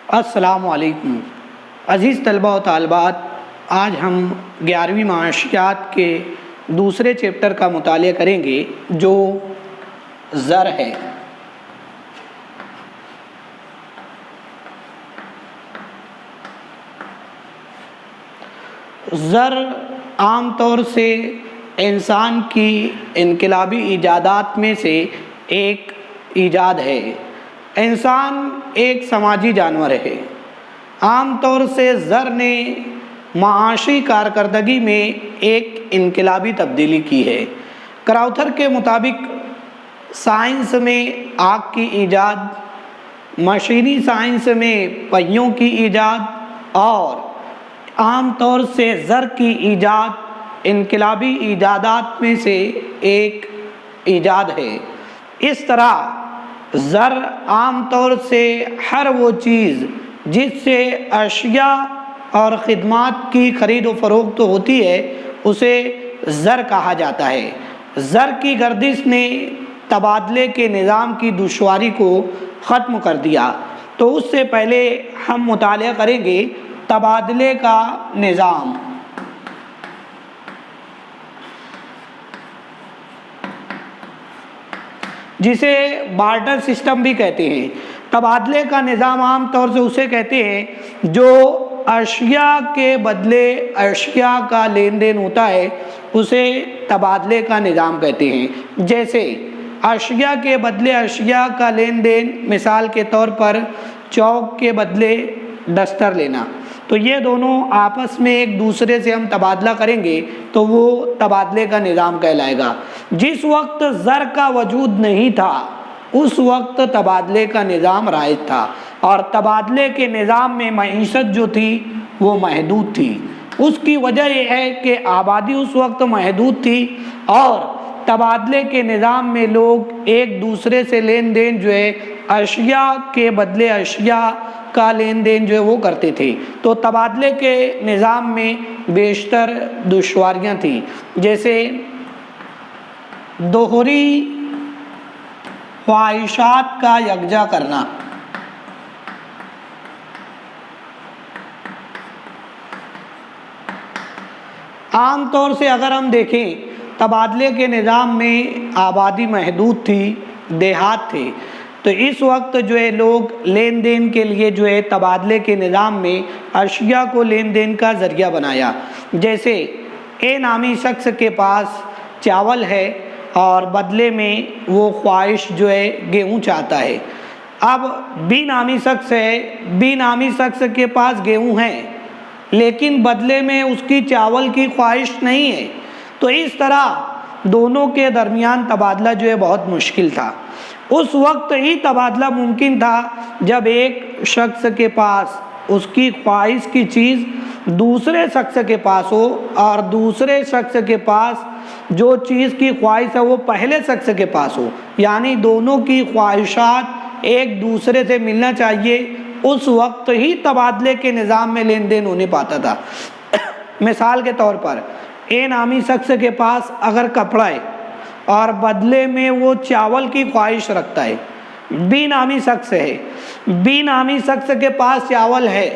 السلام علیکم عزیز طلبہ و طالبات، آج ہم 11ویں معاشیات کے دوسرے چیپٹر کا مطالعہ کریں گے جو زر ہے۔ زر عام طور سے انسان کی انقلابی ایجادات میں سے ایک ایجاد ہے۔ انسان ایک سماجی جانور ہے۔ عام طور سے زر نے معاشی کارکردگی میں ایک انقلابی تبدیلی کی ہے۔ کراؤتھر کے مطابق سائنس میں آگ کی ایجاد، مشینی سائنس میں پہیوں کی ایجاد اور عام طور سے زر کی ایجاد انقلابی ایجادات میں سے ایک ایجاد ہے۔ اس طرح زر عام طور سے ہر وہ چیز جس سے اشیاء اور خدمات کی خرید و فروخت ہوتی ہے اسے زر کہا جاتا ہے۔ زر کی گردش نے تبادلے کے نظام کی دشواری کو ختم کر دیا۔ تو اس سے پہلے ہم مطالعہ کریں گے تبادلے کا نظام۔ جسے بارٹر سسٹم بھی کہتے ہیں۔ تبادلے کا نظام عام طور سے اسے کہتے ہیں جو اشیاء کے بدلے اشیاء کا لین دین ہوتا ہے، اسے تبادلے کا نظام کہتے ہیں۔ جیسے اشیاء کے بدلے اشیاء کا لین دین، مثال کے طور پر چاک کے بدلے ڈسٹر لینا، تو یہ دونوں آپس میں ایک دوسرے سے ہم تبادلہ کریں گے تو وہ تبادلے کا نظام کہلائے گا۔ جس وقت زر کا وجود نہیں تھا اس وقت تبادلے کا نظام رائج تھا، اور تبادلے کے نظام میں معیشت جو تھی وہ محدود تھی۔ اس کی وجہ یہ ہے کہ آبادی اس وقت محدود تھی اور تبادلے کے نظام میں لوگ ایک دوسرے سے لین دین جو ہے اشیاء کے بدلے اشیاء کا لین دین جو ہے وہ کرتے تھے، تو تبادلے کے نظام میں بیشتر دشواریاں تھیں، جیسے دوہری خواہشات کا یکجا کرنا۔ عام طور سے اگر ہم دیکھیں تبادلے کے نظام میں آبادی محدود تھی، دیہات تھے، تو اس وقت جو ہے لوگ لین دین کے لیے جو ہے تبادلے کے نظام میں اشیاء کو لین دین کا ذریعہ بنایا۔ جیسے اے نامی شخص کے پاس چاول ہے اور بدلے میں وہ خواہش جو ہے گیہوں چاہتا ہے۔ اب بی نامی شخص ہے، بی نامی شخص کے پاس گیہوں ہے لیکن بدلے میں اس کی چاول کی خواہش نہیں ہے، تو اس طرح دونوں کے درمیان تبادلہ جو ہے بہت مشکل تھا۔ اس وقت ہی تبادلہ ممکن تھا جب ایک شخص کے پاس اس کی خواہش کی چیز دوسرے شخص کے پاس ہو اور دوسرے شخص کے پاس جو چیز کی خواہش ہے وہ پہلے شخص کے پاس ہو، یعنی دونوں کی خواہشات ایک دوسرے سے ملنا چاہیے، اس وقت ہی تبادلے کے نظام میں لین دین ہونے پاتا تھا۔ مثال کے طور پر اے نامی شخص کے پاس اگر کپڑا ہے اور بدلے میں وہ چاول کی خواہش رکھتا ہے، بی نامی شخص ہے، بی نامی شخص کے پاس چاول ہے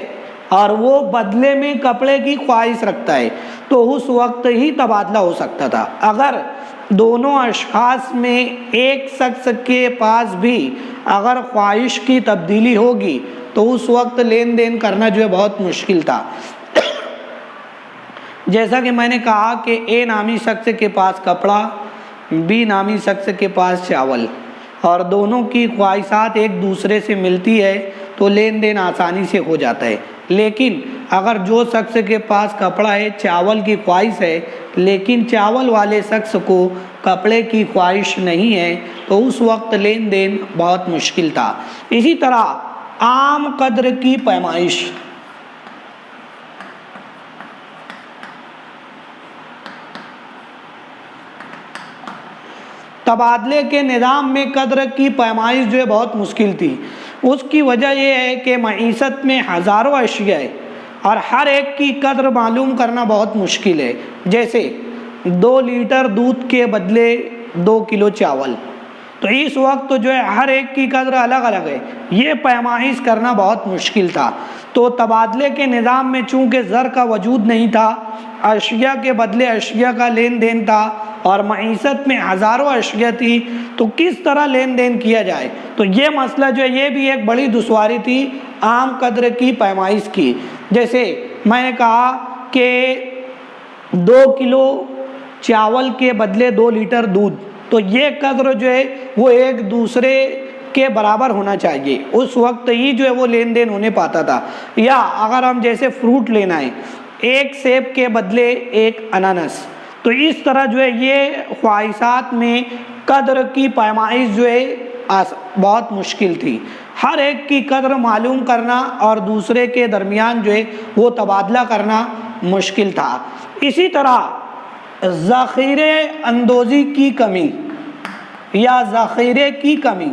اور وہ بدلے میں کپڑے کی خواہش رکھتا ہے، تو اس وقت ہی تبادلہ ہو سکتا تھا۔ اگر دونوں اشخاص میں ایک شخص کے پاس بھی اگر خواہش کی تبدیلی ہوگی تو اس وقت لین دین کرنا جو ہے بہت مشکل تھا۔ جیسا کہ میں نے کہا کہ اے نامی شخص کے پاس کپڑا، بی نامی شخص کے پاس چاول، اور دونوں کی خواہشات ایک دوسرے سے ملتی ہے تو لین دین آسانی سے ہو جاتا ہے۔ لیکن اگر جو شخص کے پاس کپڑا ہے، چاول کی خواہش ہے، لیکن چاول والے شخص کو کپڑے کی خواہش نہیں ہے تو اس وقت لین دین بہت مشکل تھا۔ اسی طرح عام قدر کی پیمائش، تبادلے کے نظام میں قدر کی پیمائش جو ہے بہت مشکل تھی۔ اس کی وجہ یہ ہے کہ معیشت میں ہزاروں اشیاء ہے اور ہر ایک کی قدر معلوم کرنا بہت مشکل ہے۔ جیسے 2 لیٹر دودھ کے بدلے 2 کلو چاول، تو اس وقت جو ہے ہر ایک کی قدر الگ الگ ہے، یہ پیمائش کرنا بہت مشکل تھا۔ تو تبادلے کے نظام میں چونکہ زر کا وجود نہیں تھا، اشیاء کے بدلے اشیاء کا لین دین تھا، اور معیشت میں ہزاروں اشیاء تھی، تو کس طرح لین دین کیا جائے؟ تو یہ مسئلہ جو ہے یہ بھی ایک بڑی دشواری تھی عام قدر کی پیمائش کی۔ جیسے میں نے کہا کہ 2 کلو چاول کے بدلے 2 لیٹر دودھ، تو یہ قدر جو ہے وہ ایک دوسرے کے برابر ہونا چاہیے، اس وقت ہی جو ہے وہ لین دین ہونے پاتا تھا۔ یا اگر ہم جیسے فروٹ لینا ہے، 1 سیب کے بدلے 1 انانس، تو اس طرح جو ہے یہ خواہشات میں قدر کی پیمائش جو ہے بہت مشکل تھی۔ ہر ایک کی قدر معلوم کرنا اور دوسرے کے درمیان جو ہے وہ تبادلہ کرنا مشکل تھا۔ اسی طرح ذخیرے اندوزی کی کمی یا ذخیرے کی کمی،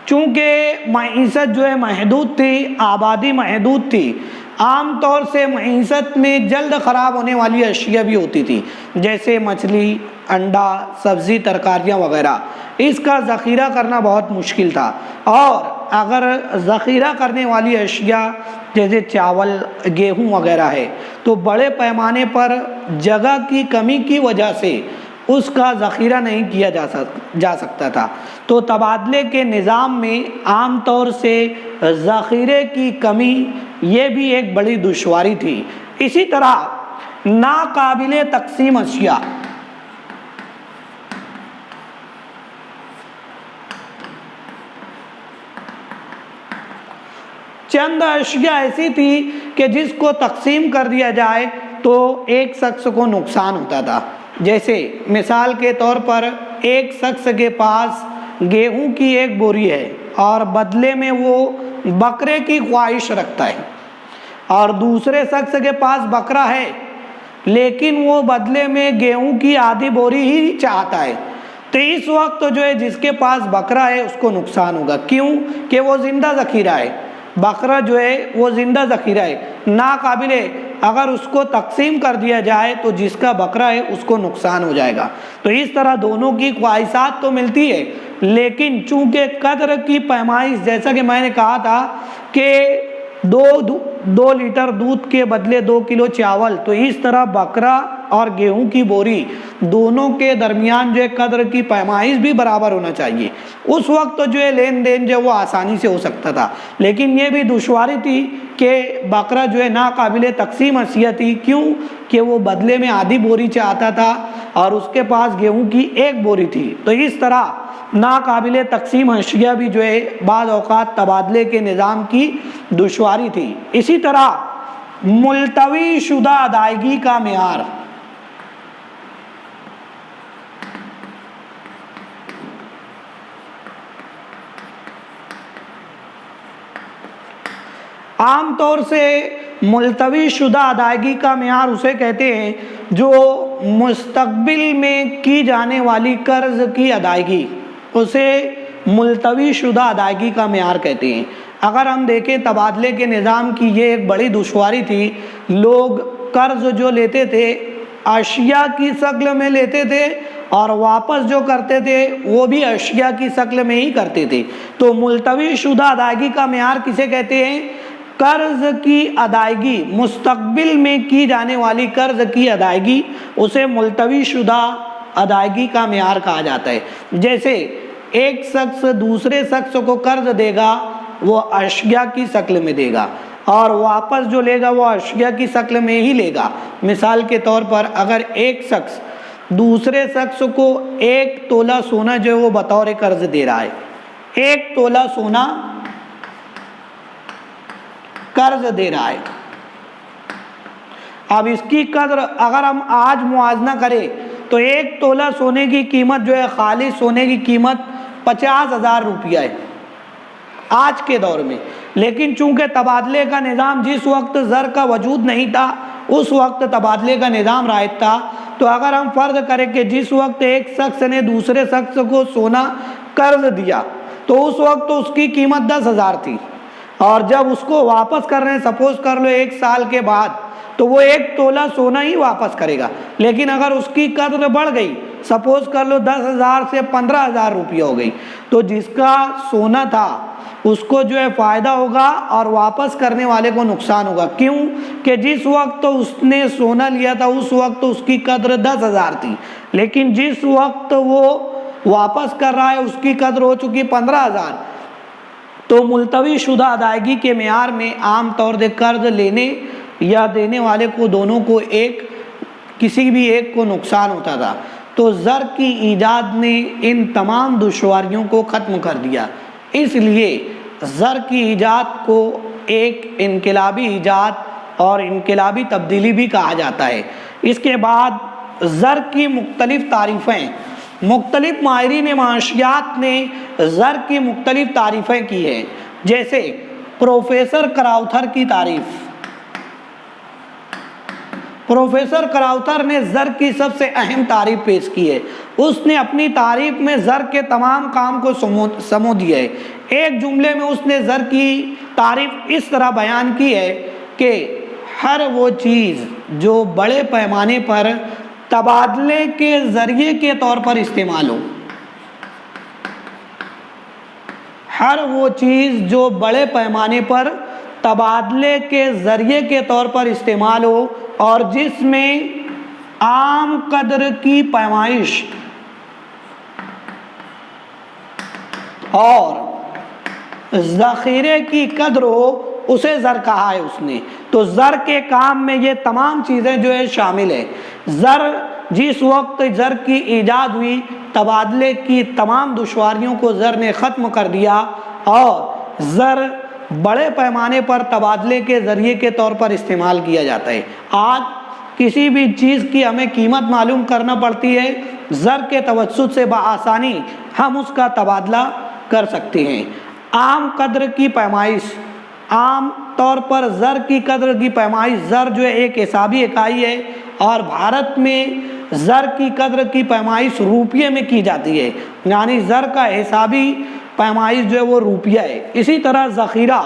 چونکہ معیشت جو ہے محدود تھی، آبادی محدود تھی، عام طور سے معیشت میں جلد خراب ہونے والی اشیاء بھی ہوتی تھی، جیسے مچھلی، انڈا، سبزی، ترکاریاں وغیرہ، اس کا ذخیرہ کرنا بہت مشکل تھا۔ اور اگر ذخیرہ کرنے والی اشیاء جیسے چاول، گیہوں وغیرہ ہے، تو بڑے پیمانے پر جگہ کی کمی کی وجہ سے اس کا ذخیرہ نہیں کیا جا سکتا تھا۔ تو تبادلے کے نظام میں عام طور سے ذخیرے کی کمی یہ بھی ایک بڑی دشواری تھی۔ اسی طرح ناقابل تقسیم اشیاء، چند اشیاء ایسی تھی کہ جس کو تقسیم کر دیا جائے تو ایک شخص کو نقصان ہوتا تھا۔ جیسے مثال کے طور پر ایک شخص کے پاس گیہوں کی 1 بوری ہے اور بدلے میں وہ بکرے کی خواہش رکھتا ہے، اور دوسرے شخص کے پاس بکرا ہے لیکن وہ بدلے میں گیہوں کی آدھی بوری ہی چاہتا ہے، تو اس وقت جو ہے جس کے پاس بکرا ہے اس کو نقصان ہوگا۔ کیوں؟ کہ وہ زندہ ذخیرہ ہے، بکرا جو ہے وہ زندہ ذخیرہ ہے، ناقابل ہے، اگر اس کو تقسیم کر دیا جائے تو جس کا بکرا ہے اس کو نقصان ہو جائے گا۔ تو اس طرح دونوں کی خواہشات تو ملتی ہے، لیکن چونکہ قدر کی پیمائش، جیسا کہ میں نے کہا تھا کہ 2 لیٹر دودھ کے بدلے 2 کلو چاول، تو اس طرح بکرا اور گیہوں کی بوری دونوں کے درمیان جو ہے قدر کی پیمائش بھی برابر ہونا چاہیے، اس وقت جو ہے لین دین جو وہ آسانی سے ہو سکتا تھا۔ لیکن یہ بھی دشواری تھی کہ بکرا جو ہے ناقابل تقسیم اشیاء تھی، کیوں کہ وہ بدلے میں آدھی بوری چاہتا تھا اور اس کے پاس گیہوں کی 1 بوری تھی، تو اس طرح ناقابل تقسیم اشیاء بھی جو ہے بعض اوقات تبادلے کے نظام کی دشواری تھی۔ اسی طرح ملتوی شدہ ادائیگی کا معیار، عام طور سے ملتوی شدہ ادائیگی کا معیار اسے کہتے ہیں جو مستقبل میں کی جانے والی قرض کی ادائیگی، اسے ملتوی شدہ ادائیگی کا معیار کہتے ہیں۔ اگر ہم دیکھیں تبادلے کے نظام کی یہ ایک بڑی دشواری تھی، لوگ قرض جو لیتے تھے اشیاء کی شکل میں لیتے تھے اور واپس جو کرتے تھے وہ بھی اشیاء کی شکل میں ہی کرتے تھے۔ تو ملتوی شدہ ادائیگی کا معیار کسے کہتے ہیں؟ قرض کی ادائیگی، مستقبل میں کی جانے والی قرض کی ادائیگی، اسے ملتوی شدہ ادائیگی کا معیار کہا جاتا ہے۔ جیسے ایک شخص دوسرے شخص کو قرض دے گا، وہ اشیاء کی شکل میں دے گا، اور واپس جو لے گا وہ اشیاء کی شکل میں ہی لے گا۔ مثال کے طور پر اگر ایک شخص دوسرے شخص کو 1 تولہ سونا جو ہے وہ بطور قرض دے رہا ہے، 1 تولہ سونا قرض دے رہا ہے، اب اس کی قدر اگر ہم آج موازنہ کریں تو 1 تولہ سونے کی قیمت جو ہے، خالص سونے کی قیمت 50,000 روپیہ ہے آج کے دور میں۔ لیکن چونکہ تبادلے کا نظام، جس وقت زر کا وجود نہیں تھا اس وقت تبادلے کا نظام رائج تھا، تو اگر ہم فرض کریں کہ جس وقت ایک شخص نے دوسرے شخص کو سونا قرض دیا تو اس وقت اس کی قیمت 10,000 تھی، اور جب اس کو واپس کر رہے ہیں سپوز کر لو 1 سال کے بعد، تو وہ 1 تولہ سونا ہی واپس کرے گا۔ لیکن اگر اس کی قدر بڑھ گئی سپوز کر لو 10,000 سے 15,000 روپیہ ہو گئی، تو جس کا سونا تھا اس کو جو ہے فائدہ ہوگا اور واپس کرنے والے کو نقصان ہوگا۔ کیوں کہ جس وقت اس نے سونا لیا تھا اس وقت اس کی قدر 10,000 تھی، لیکن جس وقت وہ واپس کر رہا ہے اس کی قدر ہو چکی 15,000۔ تو ملتوی شدہ ادائیگی کے معیار میں عام طور سے قرض لینے یا دینے والے کو دونوں کو کسی بھی ایک کو نقصان ہوتا تھا۔ تو زر کی ایجاد نے ان تمام دشواریوں کو ختم کر دیا، اس لیے زر کی ایجاد کو ایک انقلابی ایجاد اور انقلابی تبدیلی بھی کہا جاتا ہے۔ اس کے بعد زر کی مختلف تعریفیں، مختلف ماہرین معاشیات نے زر کی مختلف تعریفیں کی ہیں، جیسے پروفیسر کراؤتھر کی تعریف۔ پروفیسر کراؤتھر نے زر کی سب سے اہم تعریف پیش کی ہے۔ اس نے اپنی تعریف میں زر کے تمام کام کو سمو دیا ہے۔ ایک جملے میں اس نے زر کی تعریف اس طرح بیان کی ہے کہ ہر وہ چیز جو بڑے پیمانے پر تبادلے کے ذریعے کے طور پر استعمال ہو، ہر وہ چیز جو بڑے پیمانے پر تبادلے کے ذریعے کے طور پر استعمال ہو اور جس میں عام قدر کی پیمائش اور ذخیرے کی قدر ہو، اسے زر کہا ہے اس نے۔ تو زر کے کام میں یہ تمام چیزیں جو ہے شامل ہے۔ جس وقت زر کی ایجاد ہوئی، تبادلے کی تمام دشواریوں کو زر نے ختم کر دیا اور زر بڑے پیمانے پر تبادلے کے ذریعے کے طور پر استعمال کیا جاتا ہے۔ آج کسی بھی چیز کی ہمیں قیمت معلوم کرنا پڑتی ہے، زر کے توسط سے بآسانی ہم اس کا تبادلہ کر سکتے ہیں۔ عام قدر کی پیمائش، عام طور پر زر کی قدر کی پیمائش، زر جو ہے ایک حسابی اکائی ہے اور بھارت میں زر کی قدر کی پیمائش روپیے میں کی جاتی ہے، یعنی زر کا حسابی پیمائش جو ہے وہ روپیہ ہے۔ اسی طرح ذخیرہ،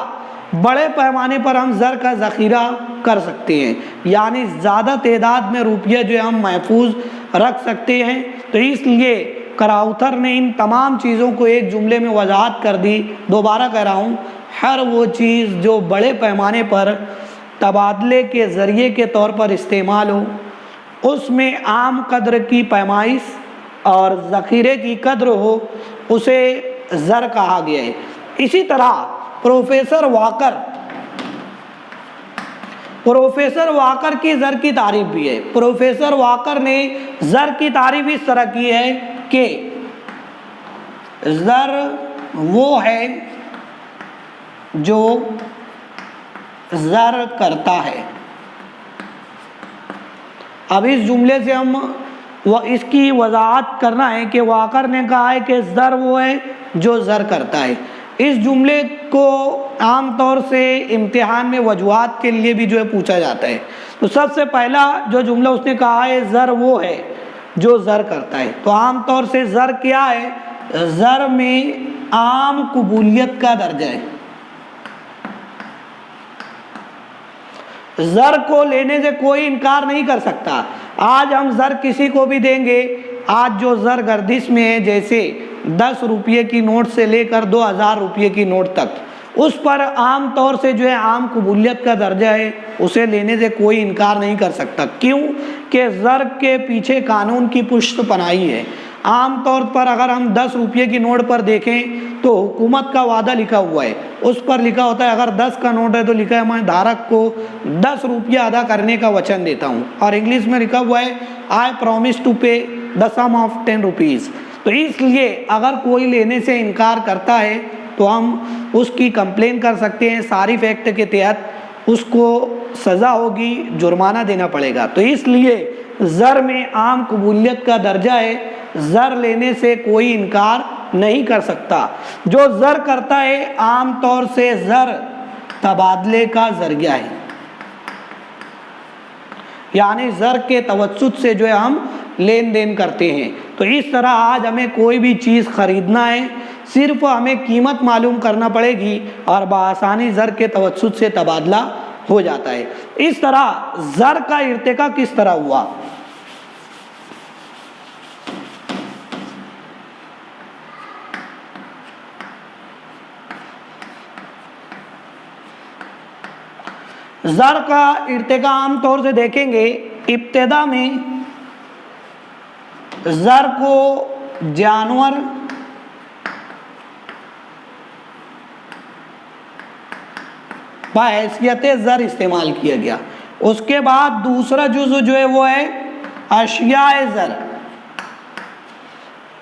بڑے پیمانے پر ہم زر کا ذخیرہ کر سکتے ہیں، یعنی زیادہ تعداد میں روپیہ جو ہے ہم محفوظ رکھ سکتے ہیں۔ تو اس لیے کراؤتھر نے ان تمام چیزوں کو ایک جملے میں وضاحت کر دی۔ دوبارہ کہہ رہا ہوں، ہر وہ چیز جو بڑے پیمانے پر تبادلے کے ذریعے کے طور پر استعمال ہو، اس میں عام قدر کی پیمائش اور ذخیرے کی قدر ہو، اسے زر کہا گیا ہے۔ اسی طرح پروفیسر واکر کی زر کی تعریف بھی ہے۔ پروفیسر واکر نے زر کی تعریف اس طرح کی ہے کہ زر وہ ہے جو زر کرتا ہے۔ اب اس جملے سے ہم اس کی وضاحت کرنا ہے کہ واکر نے کہا ہے کہ زر وہ ہے جو زر کرتا ہے۔ اس جملے کو عام طور سے امتحان میں وجوہات کے لیے بھی جو ہے پوچھا جاتا ہے۔ تو سب سے پہلا جو جملہ اس نے کہا ہے، زر وہ ہے جو زر کرتا ہے۔ تو عام طور سے زر کیا ہے؟ زر میں عام قبولیت کا درجہ ہے۔ زر کو لینے سے کوئی انکار نہیں کر سکتا۔ آج ہم زر کسی کو بھی دیں گے، آج جو زر گردش میں ہے، جیسے 10 روپے کی نوٹ سے لے کر 2000 روپے کی نوٹ تک، اس پر عام طور سے جو ہے عام قبولیت کا درجہ ہے، اسے لینے سے کوئی انکار نہیں کر سکتا۔ کیوں کہ زر کے پیچھے قانون کی پشت پناہی ہے۔ عام طور پر اگر ہم 10 روپے کی نوٹ پر دیکھیں تو حکومت کا وعدہ لکھا ہوا ہے، اس پر لکھا ہوتا ہے اگر 10 کا نوٹ ہے تو لکھا ہے میں دھارک کو 10 روپیہ ادا کرنے کا وچن دیتا ہوں، اور انگلش میں لکھا ہوا ہے I promise to pay the sum of 10 rupees۔ تو اس لیے اگر کوئی لینے سے انکار کرتا ہے تو ہم اس کی کمپلین کر سکتے ہیں، صارف ایکٹ کے تحت اس کو سزا ہوگی، جرمانہ دینا پڑے گا۔ تو اس لیے زر میں عام قبولیت کا درجہ ہے، زر لینے سے کوئی انکار نہیں کر سکتا۔ جو زر کرتا ہے عام طور سے زر تبادلے کا ذریعہ ہے، یعنی زر کے توسط سے جو ہے ہم لین دین کرتے ہیں۔ تو اس طرح آج ہمیں کوئی بھی چیز خریدنا ہے، صرف ہمیں قیمت معلوم کرنا پڑے گی اور بآسانی زر کے توسط سے تبادلہ ہو جاتا ہے۔ اس طرح زر کا ارتقاء کس طرح ہوا؟ زر کا ارتقا عام طور سے دیکھیں گے، ابتدا میں زر کو جانور بحیثیت زر استعمال کیا گیا، اس کے بعد دوسرا جزو جو ہے وہ ہے اشیاء زر،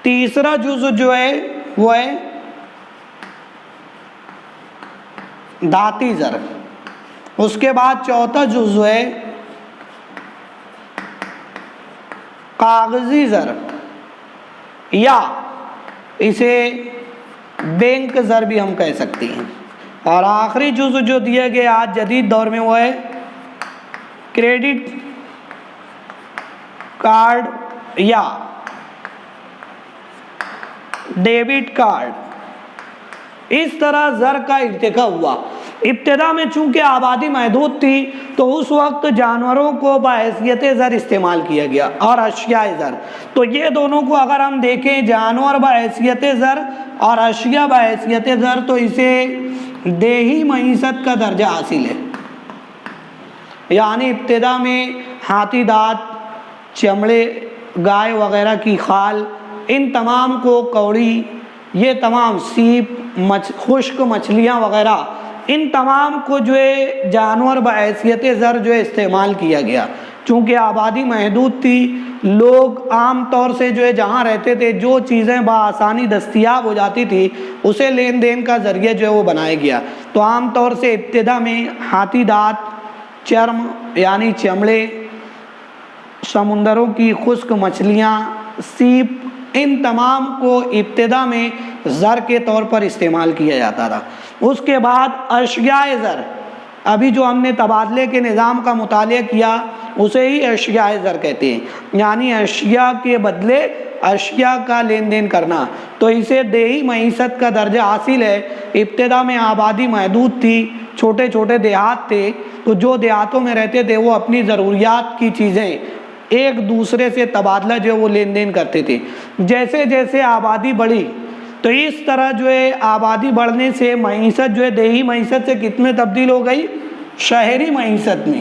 تیسرا جزو جو ہے وہ ہے دھاتی زر، اس کے بعد چوتھا جزو ہے کاغذی زر، یا اسے بینک زر بھی ہم کہہ سکتے ہیں، اور آخری جزو جو دیا گیا آج جدید دور میں وہ ہے کریڈٹ کارڈ یا ڈیبٹ کارڈ۔ اس طرح زر کا ارتقا ہوا۔ ابتدا میں چونکہ آبادی محدود تھی تو اس وقت جانوروں کو بحیثیت زر استعمال کیا گیا اور اشیاء زر، تو یہ دونوں کو اگر ہم دیکھیں، جانور بحیثیت زر اور اشیاء بحیثیت زر، تو اسے دیہی معیشت کا درجہ حاصل ہے۔ یعنی ابتدا میں ہاتھی دانت، چمڑے، گائے وغیرہ کی کھال، ان تمام کو کوڑی، یہ تمام سیپ، خشک مچھلیاں وغیرہ، ان تمام کو جو ہے جانور بحیثیت زر جو ہے استعمال کیا گیا۔ چونکہ آبادی محدود تھی، لوگ عام طور سے جو ہے جہاں رہتے تھے جو چیزیں بآسانی دستیاب ہو جاتی تھی اسے لین دین کا ذریعہ جو ہے وہ بنایا گیا، تو عام طور سے ابتدا میں ہاتھی دانت، چرم یعنی چمڑے، سمندروں کی خشک مچھلیاں، سیپ، ان تمام کو ابتدا میں زر کے طور پر استعمال کیا جاتا تھا۔ اس کے بعد اشیاء زر، ابھی جو ہم نے تبادلے کے نظام کا مطالعہ کیا اسے ہی اشیاء زر کہتے ہیں، یعنی اشیاء کے بدلے اشیاء کا لین دین کرنا، تو اسے دیہی معیشت کا درجہ حاصل ہے۔ ابتدا میں آبادی محدود تھی، چھوٹے چھوٹے دیہات تھے، تو جو دیہاتوں میں رہتے تھے وہ اپنی ضروریات کی چیزیں ایک دوسرے سے تبادلہ جو وہ لین دین کرتے تھے۔ جیسے جیسے آبادی بڑھی تو اس طرح جو ہے آبادی بڑھنے سے معیشت جو ہے دیہی معیشت سے کس میں تبدیل ہو گئی؟ شہری معیشت میں۔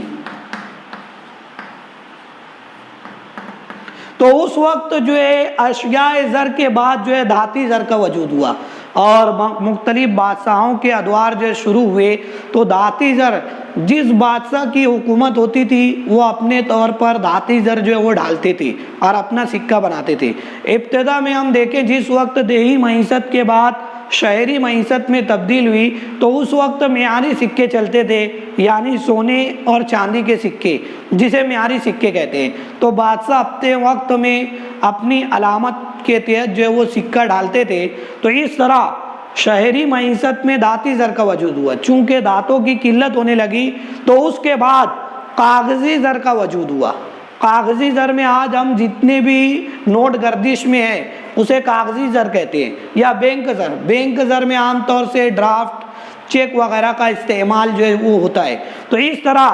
تو اس وقت جو ہے اشیاء زر کے بعد جو ہے دھاتی زر کا وجود ہوا، اور مختلف بادشاہوں کے ادوار جو شروع ہوئے، تو دھاتی زر، جس بادشاہ کی حکومت ہوتی تھی وہ اپنے طور پر دھاتی زر جو ہے وہ ڈالتے تھے اور اپنا سکہ بناتے تھے۔ ابتدا میں ہم دیکھیں جس وقت دیہی معیشت کے بعد شہری معیشت میں تبدیل ہوئی تو اس وقت معیاری سکے چلتے تھے، یعنی سونے اور چاندی کے سکے، جسے معیاری سکے کہتے ہیں۔ تو بادشاہ اپنے وقت میں اپنی علامت کے تحت جو ہے وہ سکہ ڈالتے تھے۔ تو اس طرح شہری معیشت میں دھاتی زر کا وجود ہوا۔ چونکہ دھاتوں کی قلت ہونے لگی تو اس کے بعد کاغذی زر کا وجود ہوا۔ کاغذی زر میں آج ہم جتنے بھی نوٹ گردش میں ہیں اسے کاغذی زر کہتے ہیں، یا بینک زر۔ بینک زر میں عام طور سے ڈرافٹ، چیک وغیرہ کا استعمال جو ہے وہ ہوتا ہے۔ تو اس طرح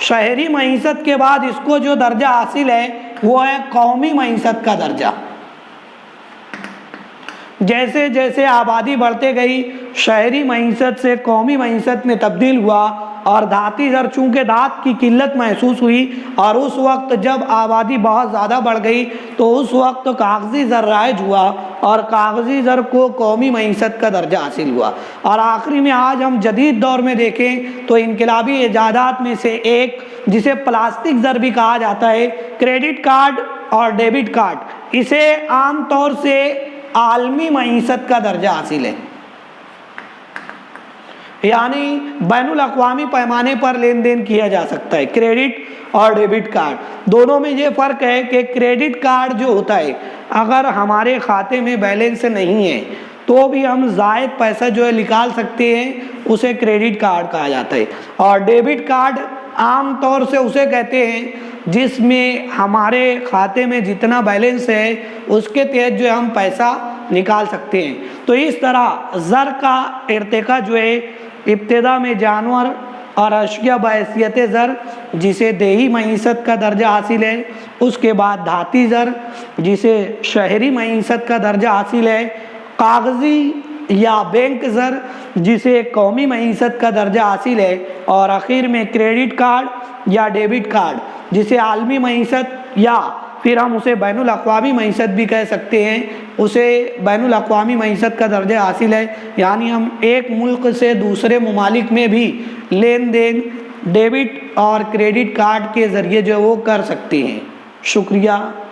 شہری معیشت کے بعد اس کو جو درجہ حاصل ہے وہ ہے قومی معیشت کا درجہ۔ جیسے جیسے آبادی بڑھتے گئی شہری معیشت سے قومی معیشت میں تبدیل ہوا، اور دھاتی زر چونکہ دھات کی قلت محسوس ہوئی، اور اس وقت جب آبادی بہت زیادہ بڑھ گئی تو اس وقت کاغذی زر رائج ہوا، اور کاغذی زر کو قومی معیشت کا درجہ حاصل ہوا۔ اور آخری میں آج ہم جدید دور میں دیکھیں تو انقلابی ایجادات میں سے ایک، جسے پلاسٹک زر بھی کہا جاتا ہے، کریڈٹ کارڈ اور ڈیبٹ کارڈ، اسے عام طور سے عالمی معیشت کا درجہ حاصل ہے، یعنی بین الاقوامی پیمانے پر لین دین کیا جا سکتا ہے۔ کریڈٹ اور ڈیبٹ کارڈ دونوں میں یہ فرق ہے کہ کریڈٹ کارڈ جو ہوتا ہے اگر ہمارے کھاتے میں بیلنس نہیں ہے تو بھی ہم زائد پیسہ جو ہے نکال سکتے ہیں، اسے کریڈٹ کارڈ کہا جاتا ہے۔ اور ڈیبٹ کارڈ عام طور سے اسے کہتے ہیں جس میں ہمارے کھاتے میں جتنا بیلنس ہے اس کے تحت جو ہم پیسہ نکال سکتے ہیں۔ تو اس طرح زر کا ارتقا جو ہے ابتدا میں جانور اور اشیاء بحیثیت زر جسے دیہی معیشت کا درجہ حاصل ہے، اس کے بعد دھاتی زر جسے شہری معیشت کا درجہ حاصل ہے، کاغذی یا بینک زر جسے قومی معیشت کا درجہ حاصل ہے، اور آخر میں کریڈٹ کارڈ یا ڈیبٹ کارڈ، جسے عالمی معیشت یا پھر ہم اسے بین الاقوامی معیشت بھی کہہ سکتے ہیں، اسے بین الاقوامی معیشت کا درجہ حاصل ہے، یعنی ہم ایک ملک سے دوسرے ممالک میں بھی لین دین ڈیبٹ اور کریڈٹ کارڈ کے ذریعے جو وہ کر سکتے ہیں۔ شکریہ۔